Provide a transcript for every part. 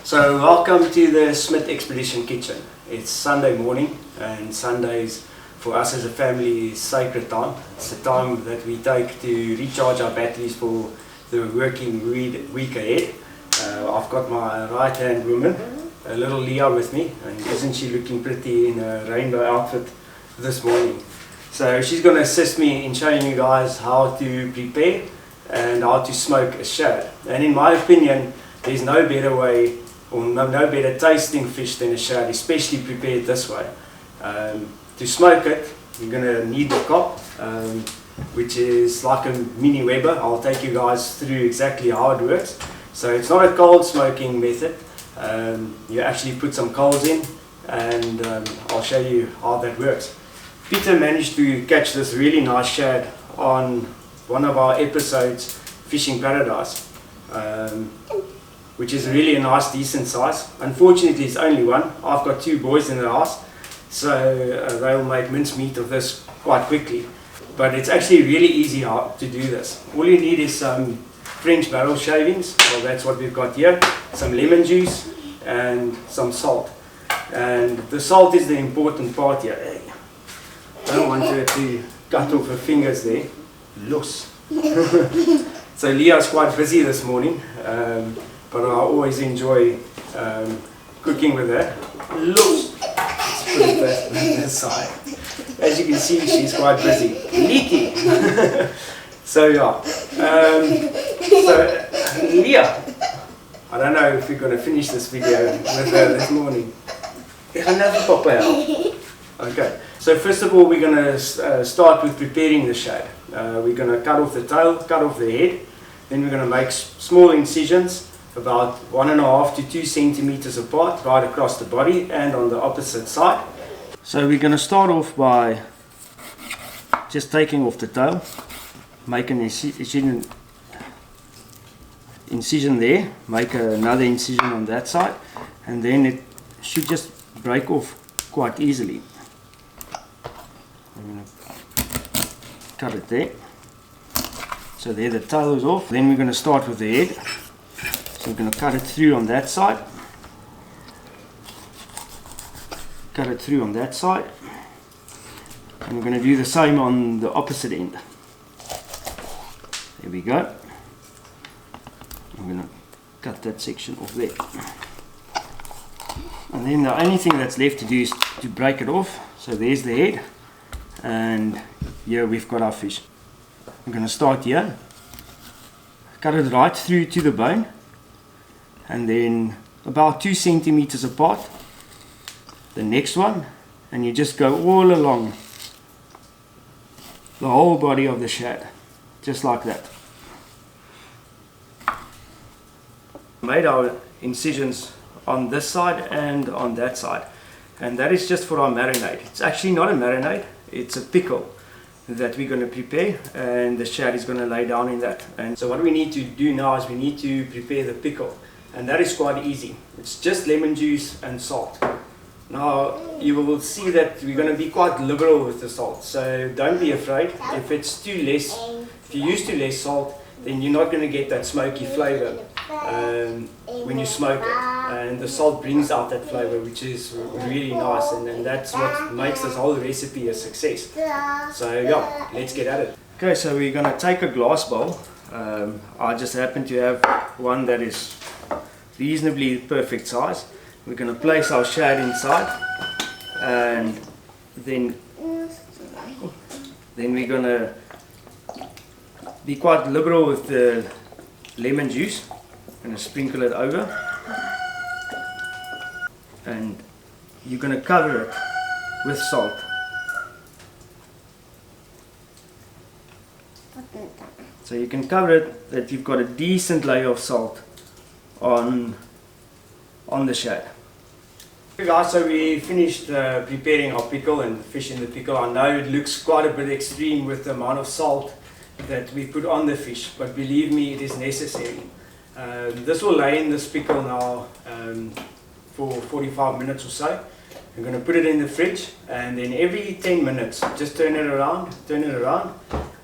So welcome to the Smit Expedition Kitchen. It's Sunday morning, and Sundays for us as a family is sacred time. It's a time that we take to recharge our batteries for the working week ahead. I've got my right hand woman, a little Leah, with me, and isn't she looking pretty in a rainbow outfit this morning? So she's going to assist me in showing you guys how to prepare and how to smoke a shad. And in my opinion, there's no better way or no better tasting fish than a shad, especially prepared this way. To smoke it, you're going to need the cop, which is like a mini Weber. I'll take you guys through exactly how it works. So it's not a cold smoking method. You actually put some coals in, and I'll show you how that works. Peter managed to catch this really nice shad on one of our episodes, Fishing Paradise, which is really a nice decent size. Unfortunately it's only one. I've got two boys in the house, so they'll make mincemeat of this quite quickly. But it's actually really easy to do this. All you need is some French barrel shavings, well that's what we've got here, some lemon juice and some salt. And the salt is the important part here. I don't want her to cut off her fingers there. Los. So Leah's quite busy this morning, but I always enjoy cooking with her. Los. Let's put it that side. As you can see, she's quite busy. Leaky. So yeah. So Leah, I don't know if we're going to finish this video with her this morning. Okay. So first of all, we're going to start with preparing the shad. We're going to cut off the tail, cut off the head. Then we're going to make small incisions about 1.5 to 2 centimeters apart, right across the body and on the opposite side. So we're going to start off by just taking off the tail, make an incision there, make another incision on that side, and then it should just break off quite easily. I'm going to cut it there. So there the tail is off. Then we're going to start with the head. So we're going to cut it through on that side. Cut it through on that side. And we're going to do the same on the opposite end. There we go. I'm going to cut that section off there. And then the only thing that's left to do is to break it off. So there's the head. And here we've got our fish. I'm going to start here, cut it right through to the bone, and then about 2 centimeters apart, the next one, and you just go all along the whole body of the shad, just like that. Made our incisions on this side and on that side, and that is just for our marinade. It's actually not a marinade, it's a pickle that we're going to prepare, and the shad is going to lay down in that. And so what we need to do now is we need to prepare the pickle, and that is quite easy. It's just lemon juice and salt. Now you will see that we're going to be quite liberal with the salt, so don't be afraid. If you use too less salt, then you're not going to get that smoky flavor when you smoke it, and the salt brings out that flavor, which is really nice, and that's what makes this whole recipe a success. So yeah, let's get at it. Okay, so we're going to take a glass bowl. I just happen to have one that is reasonably perfect size. We're going to place our shad inside, and then we're going to be quite liberal with the lemon juice. I'm going to sprinkle it over, and you're going to cover it with salt. So you can cover it that you've got a decent layer of salt on the shad. Okay guys, so we finished preparing our pickle and fish in the pickle. I know it looks quite a bit extreme with the amount of salt that we put on the fish, but believe me, it is necessary. This will lay in this pickle now for 45 minutes or so. I'm going to put it in the fridge, and then every 10 minutes just turn it around,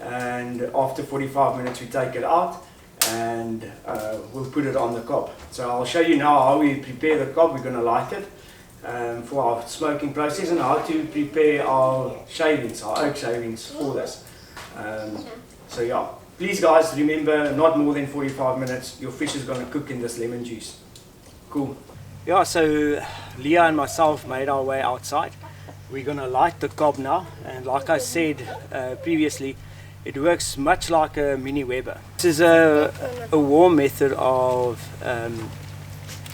and after 45 minutes we take it out, and we'll put it on the cob. So I'll show you now how we prepare the cob. We're going to light it for our smoking process, and how to prepare our shavings, our oak shavings for this. So yeah, please guys, remember, not more than 45 minutes, your fish is going to cook in this lemon juice. Cool. Yeah, so Leah and myself made our way outside. We're going to light the cob now, and like I said previously, it works much like a mini Weber. This is a warm method of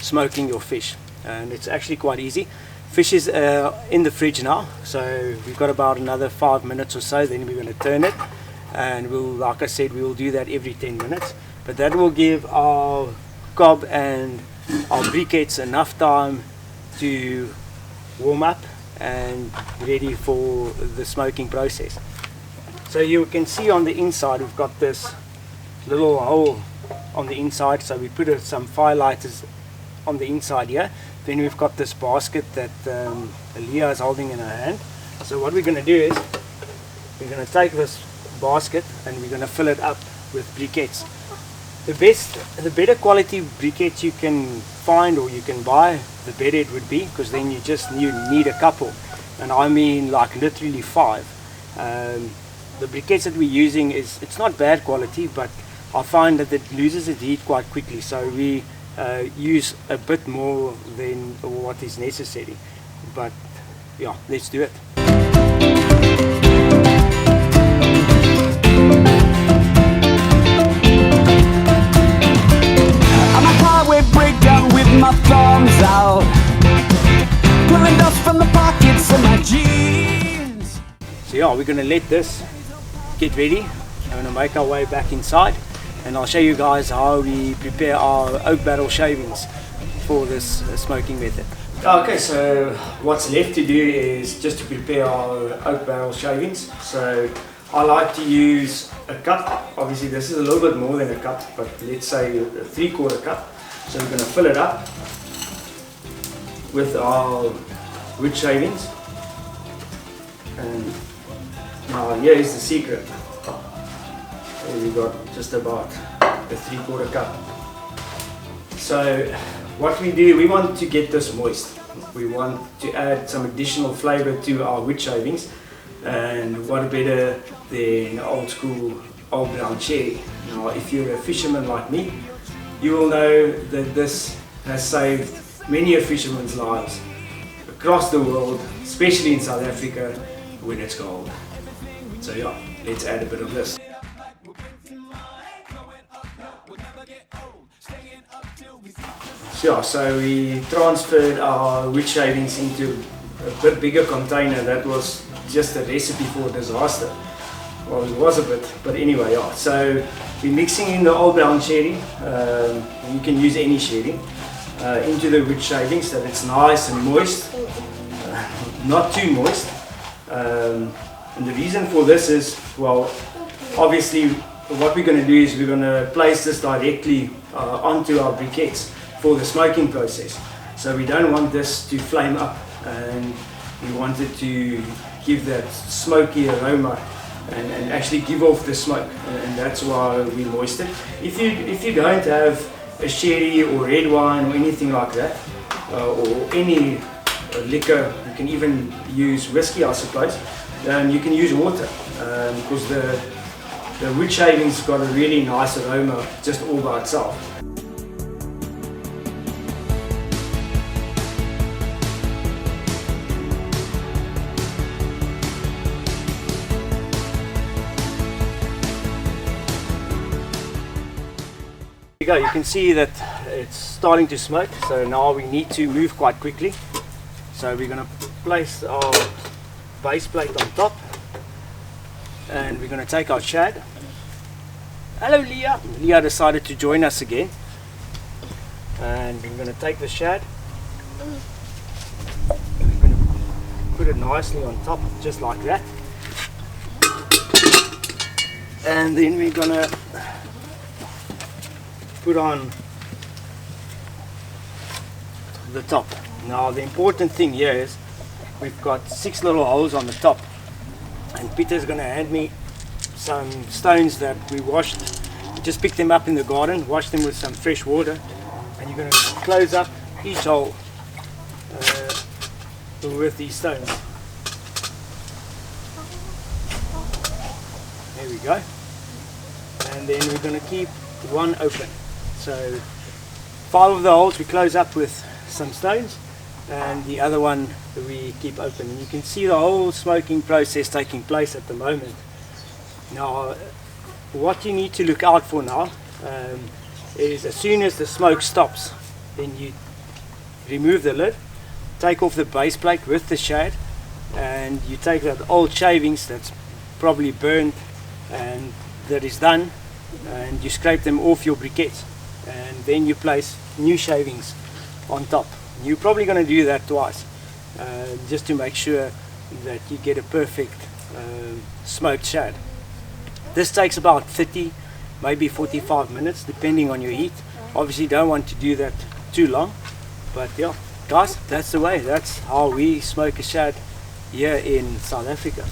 smoking your fish, and it's actually quite easy. Fish is in the fridge now, so we've got about another 5 minutes or so, then we're going to turn it, and we'll, like I said, we will do that every 10 minutes. But that will give our cob and our briquettes enough time to warm up and ready for the smoking process. So you can see on the inside we've got this little hole on the inside, so we put some fire lighters on the inside here. Then we've got this basket that Leah is holding in her hand. So what we're going to do is we're going to take this basket and we're going to fill it up with briquettes. The better quality briquettes you can find or you can buy, the better it would be, because then you need a couple, and I mean like literally 5. The briquettes that we're using it's not bad quality, but I find that it loses its heat quite quickly, so we use a bit more than what is necessary. But yeah, let's do it. Break down with my thumbs out, pulling dust from the pockets of my jeans. So yeah, we're going to let this get ready. I'm going to make our way back inside, and I'll show you guys how we prepare our oak barrel shavings for this smoking method. Okay, so what's left to do is just to prepare our oak barrel shavings. So I like to use a cup. Obviously this is a little bit more than a cup, but let's say a 3/4 cup. So we're going to fill it up with our wood shavings, and now here is the secret. We've got just about a 3/4 cup. So what we do, we want to get this moist. We want to add some additional flavor to our wood shavings, and what better than old school old brown cherry. Now if you're a fisherman like me, you will know that this has saved many a fisherman's lives across the world, especially in South Africa when it's cold. So yeah, let's add a bit of this. So we transferred our wood shavings into a bit bigger container. That was just a recipe for disaster. Well, it was a bit, but anyway, yeah. So we're mixing in the old brown sherry, you can use any sherry, into the wood shavings so that it's nice and moist, not too moist. And the reason for this is, well, obviously what we're going to do is we're going to place this directly onto our briquettes for the smoking process. So we don't want this to flame up, and we want it to give that smoky aroma and actually give off the smoke, and that's why we moist it. If you don't have a sherry or red wine or anything like that, or any liquor, you can even use whiskey I suppose, you can use water, because the wood shavings got a really nice aroma just all by itself. You can see that it's starting to smoke, so now we need to move quite quickly. So we're going to place our base plate on top, and we're going to take our shad. Hello Leah! Leah decided to join us again, and we're going to take the shad, we're going to put it nicely on top just like that, and then we're going to put on the top. Now the important thing here is we've got 6 little holes on the top, and Peter's going to hand me some stones that we washed just picked them up in the garden, washed them with some fresh water, and you're going to close up each hole with these stones. There we go. And then we're going to keep one open. So 5 of the holes we close up with some stones, and the other one we keep open. And you can see the whole smoking process taking place at the moment. Now, what you need to look out for now is as soon as the smoke stops, then you remove the lid, take off the base plate with the shad, and you take that old shavings that's probably burned and that is done, and you scrape them off your briquettes, and then you place new shavings on top. You're probably going to do that twice, just to make sure that you get a perfect smoked shad. This takes about 30, maybe 45 minutes, depending on your heat. Obviously, don't want to do that too long, but yeah, guys, that's the way. That's how we smoke a shad here in South Africa.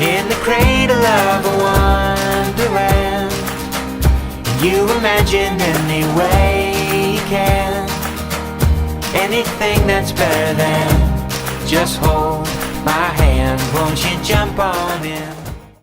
In the cradle of a wonderland, you imagine any way you can, anything that's better than just hold my hand. Won't you jump on in?